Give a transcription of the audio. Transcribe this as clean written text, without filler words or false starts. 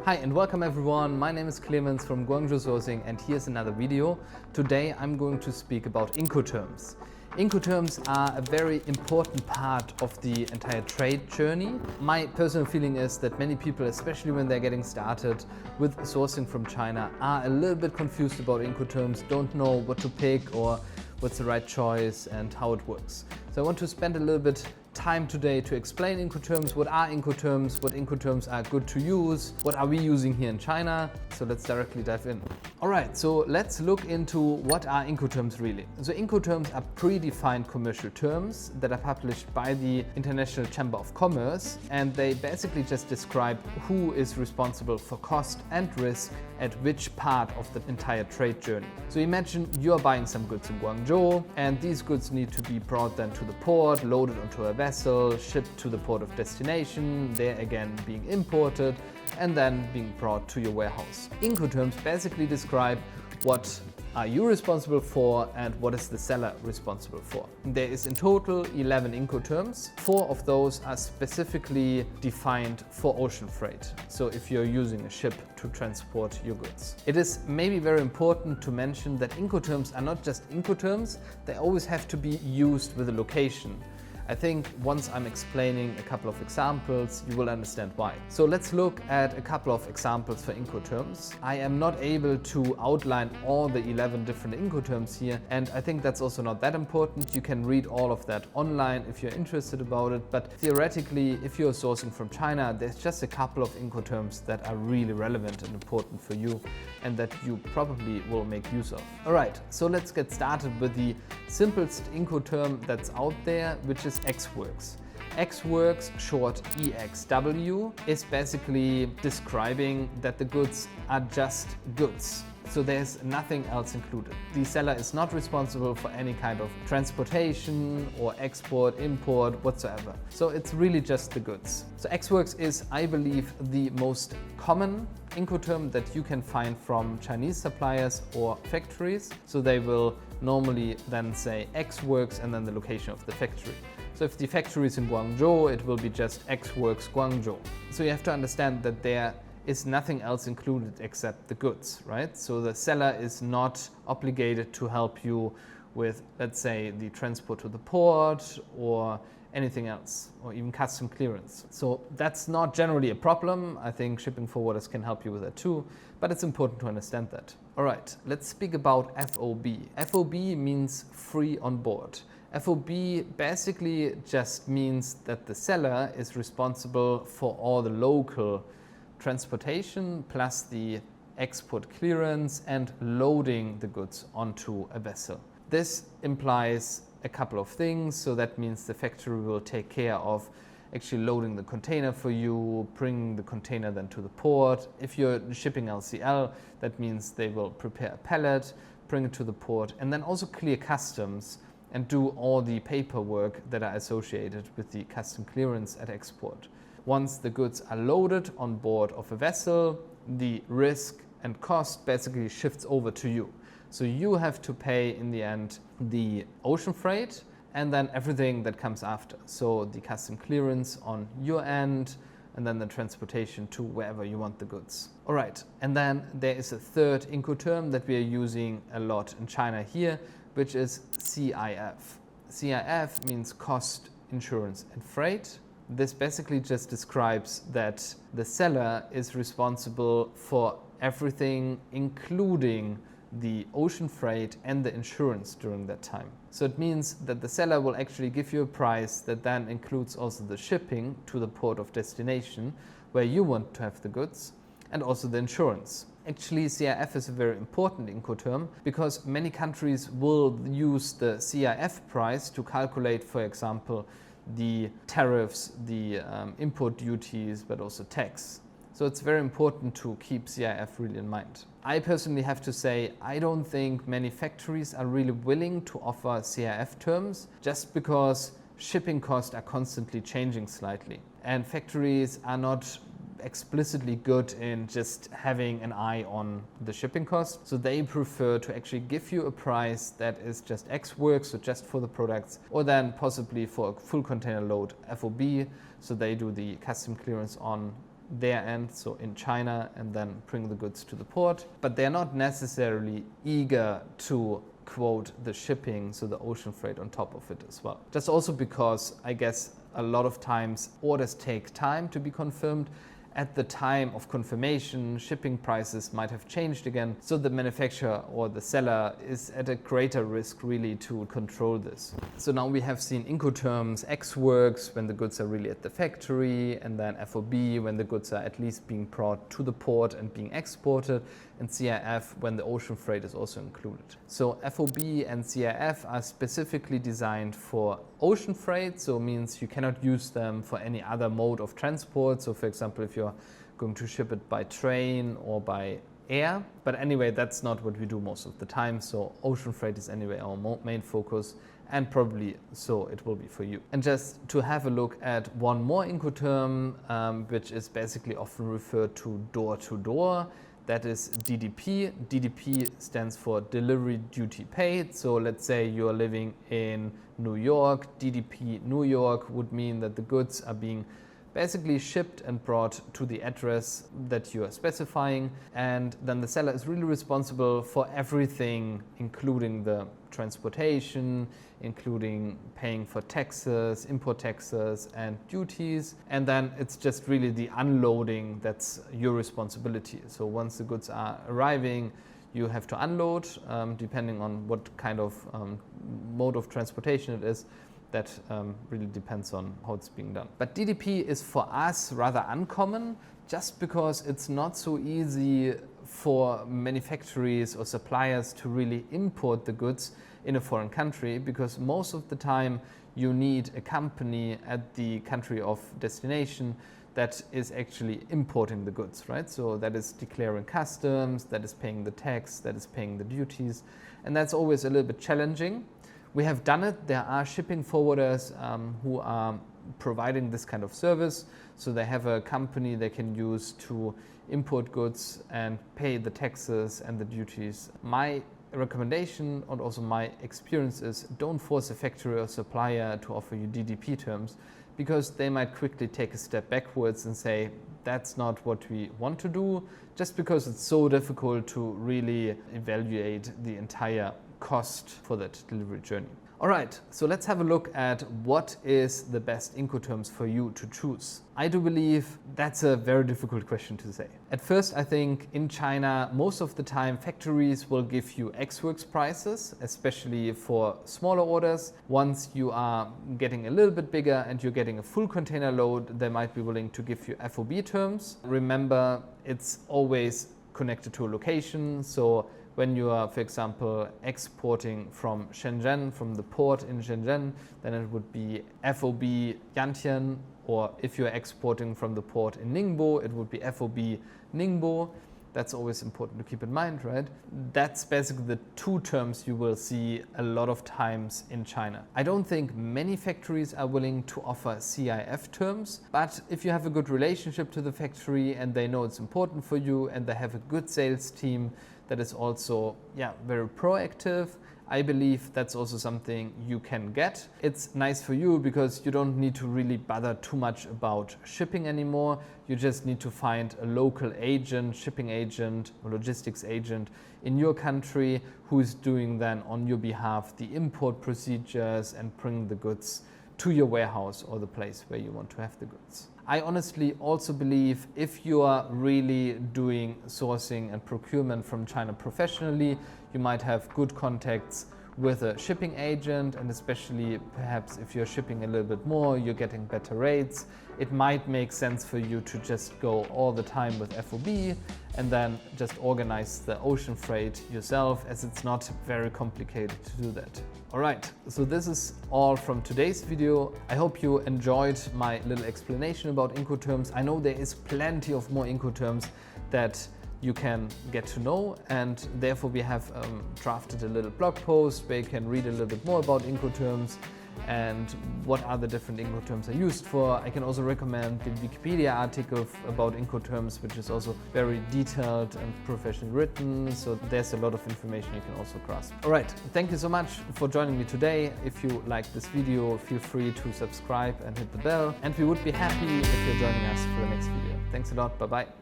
Hi and welcome everyone, my name is Clemens from Guangzhou Sourcing and here's another video. Today I'm going to speak about Incoterms. Incoterms are a very important part of the entire trade journey. My personal feeling is that many people, especially when they're getting started with sourcing from China, are a little bit confused about Incoterms, don't know what to pick or what's the right choice and how it works. So I want to spend a little bit time today to explain Incoterms, what are Incoterms, what Incoterms are good to use, what are we using here in China. So let's directly dive in. Alright, so let's look into what are Incoterms really. So Incoterms are predefined commercial terms that are published by the International Chamber of Commerce, and they basically just describe who is responsible for cost and risk at which part of the entire trade journey. So imagine you're buying some goods in Guangzhou and these goods need to be brought then to the port, loaded onto a vessel, shipped to the port of destination, there again being imported and then being brought to your warehouse. Incoterms basically describe what are you responsible for and what is the seller responsible for. There is in total 11 Incoterms. 4 of those are specifically defined for ocean freight. So if you're using a ship to transport your goods. It is maybe very important to mention that Incoterms are not just Incoterms, they always have to be used with a location. I think once I'm explaining a couple of examples, you will understand why. So let's look at a couple of examples for Incoterms. I am not able to outline all the 11 different Incoterms here, and I think that's also not that important. You can read all of that online if you're interested about it, but theoretically, if you're sourcing from China, there's just a couple of Incoterms that are really relevant and important for you and that you probably will make use of. Alright, so let's get started with the simplest Incoterm that's out there, which is Ex-Works. Ex-Works, short EXW, is basically describing that the goods are just goods. So there's nothing else included. The seller is not responsible for any kind of transportation or export, import, whatsoever. So it's really just the goods. So Ex-Works is, I believe, the most common Incoterm that you can find from Chinese suppliers or factories. So they will normally then say Ex-Works and then the location of the factory. So if the factory is in Guangzhou, it will be just Ex-Works Guangzhou. So you have to understand that there is nothing else included except the goods, right? So the seller is not obligated to help you with, let's say, the transport to the port or anything else, or even custom clearance. So that's not generally a problem. I think shipping forwarders can help you with that too, but it's important to understand that. All right, let's speak about FOB. FOB means free on board. FOB basically just means that the seller is responsible for all the local transportation plus the export clearance and loading the goods onto a vessel. This implies a couple of things. So that means the factory will take care of actually loading the container for you, bringing the container then to the port. If you're shipping LCL, that means they will prepare a pallet, bring it to the port, and then also clear customs and do all the paperwork that are associated with the custom clearance at export. Once the goods are loaded on board of a vessel, the risk and cost basically shifts over to you. So you have to pay in the end the ocean freight and then everything that comes after. So the custom clearance on your end and then the transportation to wherever you want the goods. All right, and then there is a third Incoterm that we are using a lot in China here, which is CIF. CIF means cost, insurance and freight. This basically just describes that the seller is responsible for everything, including the ocean freight and the insurance during that time. So it means that the seller will actually give you a price that then includes also the shipping to the port of destination where you want to have the goods and also the insurance. Actually, CIF is a very important Incoterm because many countries will use the CIF price to calculate, for example, the tariffs, the import duties, but also tax. So it's very important to keep CIF really in mind. I personally have to say, I don't think many factories are really willing to offer CIF terms just because shipping costs are constantly changing slightly. And factories are not explicitly good in just having an eye on the shipping cost. So they prefer to actually give you a price that is just Ex-Works, so just for the products, or then possibly for a full container load FOB. So they do the custom clearance on their end, so in China, and then bring the goods to the port. But they're not necessarily eager to quote the shipping, so the ocean freight on top of it as well. Just also because I guess a lot of times orders take time to be confirmed. At the time of confirmation, shipping prices might have changed again, so the manufacturer or the seller is at a greater risk really to control this. So now we have seen Incoterms, Ex-works when the goods are really at the factory, and then FOB when the goods are at least being brought to the port and being exported, and CIF when the ocean freight is also included. So FOB and CIF are specifically designed for ocean freight, so it means you cannot use them for any other mode of transport. So for example, if you're going to ship it by train or by air. But anyway, that's not what we do most of the time. So ocean freight is anyway our main focus, and probably so it will be for you. And just to have a look at one more Incoterm, which is basically often referred to door-to-door, that is DDP. DDP stands for Delivery Duty Paid. So let's say you're living in New York. DDP New York would mean that the goods are being basically shipped and brought to the address that you are specifying, and then the seller is really responsible for everything, including the transportation, including paying for taxes, import taxes and duties, and then it's just really the unloading that's your responsibility. So once the goods are arriving, you have to unload, depending on what kind of mode of transportation it is. That really depends on how it's being done. But DDP is for us rather uncommon, just because it's not so easy for manufacturers or suppliers to really import the goods in a foreign country, because most of the time you need a company at the country of destination that is actually importing the goods, right? So that is declaring customs, that is paying the tax, that is paying the duties, and that's always a little bit challenging. We have done it. There are shipping forwarders who are providing this kind of service. So they have a company they can use to import goods and pay the taxes and the duties. My recommendation and also my experience is don't force a factory or supplier to offer you DDP terms, because they might quickly take a step backwards and say, that's not what we want to do, just because it's so difficult to really evaluate the entire cost for that delivery journey. All right, so let's have a look at what is the best Incoterms for you to choose. I do believe that's a very difficult question to say. At first, I think in China, most of the time factories will give you ex-works prices, especially for smaller orders. Once you are getting a little bit bigger and you're getting a full container load, they might be willing to give you FOB terms. Remember, it's always connected to a location. So when you are, for example, exporting from Shenzhen, from the port in Shenzhen, then it would be FOB Yantian, or if you're exporting from the port in Ningbo, it would be FOB Ningbo. That's always important to keep in mind, right? That's basically the two terms you will see a lot of times in China. I don't think many factories are willing to offer CIF terms, but if you have a good relationship to the factory and they know it's important for you and they have a good sales team that is also very proactive, I believe that's also something you can get. It's nice for you because you don't need to really bother too much about shipping anymore. You just need to find a local agent, shipping agent, or logistics agent in your country who is doing then on your behalf the import procedures and bring the goods to your warehouse or the place where you want to have the goods. I honestly also believe if you are really doing sourcing and procurement from China professionally, you might have good contacts with a shipping agent, and especially perhaps if you're shipping a little bit more, you're getting better rates. It might make sense for you to just go all the time with FOB and then just organize the ocean freight yourself, as it's not very complicated to do that. All right, so this is all from today's video. I hope you enjoyed my little explanation about Incoterms. I know there is plenty of more Incoterms that you can get to know, and therefore we have drafted a little blog post where you can read a little bit more about Incoterms and what are the different Incoterms are used for. I can also recommend the Wikipedia article about Incoterms, which is also very detailed and professionally written, so there's a lot of information you can also grasp. All right, thank you so much for joining me today. If you liked this video, feel free to subscribe and hit the bell, and we would be happy if you're joining us for the next video. Thanks a lot. Bye-bye.